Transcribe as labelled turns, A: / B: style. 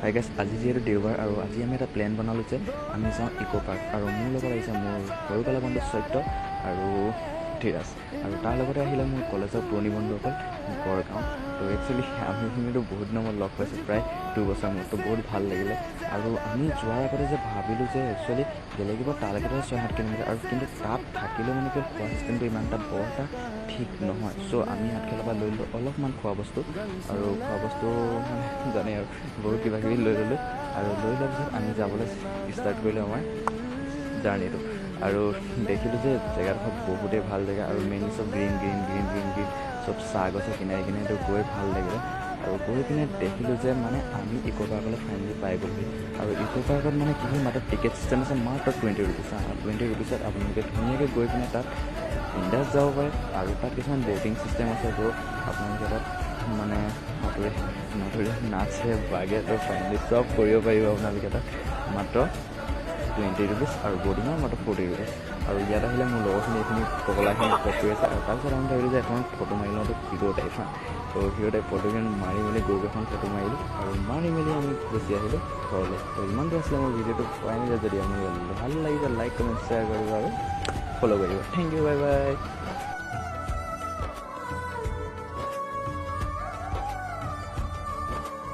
A: Hi guys, আজি যিহেতু দেওবাৰ আৰু আজি আমি এটা প্লেন বনালোঁ যে আমি যাওঁ ইক' পাৰ্ক। আৰু মোৰ লগত আহিছে মোৰ সৰুকালৰ বন্ধু সত্য আৰু ধীৰাজ, আৰু তাৰ লগতে আহিলে মোৰ কলেজৰ পুৰণি বন্ধুসকল গড়গাঁও। তো একচুৱেলি আমিতো বহুত দিনৰ মূৰত লগ পাইছোঁ, প্ৰায় 2 বছৰ মূৰত। তো বহুত ভাল লাগিলে। আৰু আমি যোৱাৰ আগতে যে ভাবিলোঁ যে একচুৱেলি গেলেকীৰ পৰা তালৈকেতো 6-7 কিলোমিটাৰ, আৰু কিন্তু তাত থাকিলেও মানে কি খোৱা চিষ্টেমটো ইমান এটা বৰ এটা ঠিক নহয়। চ' আমি ইয়াতফালৰ পৰা লৈ ল'লোঁ অলপমান খোৱা বস্তু, আৰু খোৱা বস্তু মানে জানেই আৰু বহুত কিবা কিবি লৈ ল'লোঁ। আৰু লৈ লোৱাৰ পিছত আমি যাবলৈ ষ্টাৰ্ট কৰিলোঁ আমাৰ জাৰ্ণিটো। আৰু দেখিলোঁ যে জেগাডোখৰ বহুতেই ভাল জেগা, আৰু মেইনলি চব গ্ৰীণ চব চাহ গছৰ কিনাৰে কিনাৰেতো গৈ ভাল লাগিলে। আৰু গৈ পিনে দেখিলোঁ যে মানে আমি ইক' পাৰ্কলৈ ফাইনেলি পাই গ'লোহি। আৰু ইক' পাৰ্কত মানে কি হ'ল, মাত্ৰ টিকেট চিষ্টেম আছে, মাত্ৰ 20 ৰুপিজ। 20 ৰুপিজত আপোনালোকে ধুনীয়াকৈ গৈ পিনে তাত বিন্দাছ যাব পাৰে। আৰু তাত কিছুমান ব'টিং চিষ্টেম আছে, য'ত আপোনালোকে তাত মানে সাঁতুৰি নাচে বাগে, তো ফাইনেলি চব কৰিব পাৰিব আপোনালোকে তাত মাত্ৰ 20 ৰুপিজ, আৰু ব'টিঙৰ মাত্ৰ 40 ৰুপিজ। আৰু ইয়াত আহিলে মোৰ লগৰখিনি এইখিনি পগলাখিনি ফটো কৰি আছে। আৰু তাৰপিছত আমি ভাবিলোঁ যে এখন ফটো মাৰি লওঁতো হিৰ' টাইপ। তো হিৰ' টাইপ ফটোখন মাৰি মেলি গৈ এখন ফটো মাৰিলোঁ, আৰু মাৰি মেলি আমি গুচি আহিলোঁ ঘৰলৈ। তো ইমানটো আছিলে মোৰ ভিডিঅ'টো। ফাইনেলি যদি আপুনি ভাল লাগিছে লাইক কমেণ্ট শ্বেয়াৰ কৰিব আৰু ফ'ল' কৰিব। Thank you, bye by.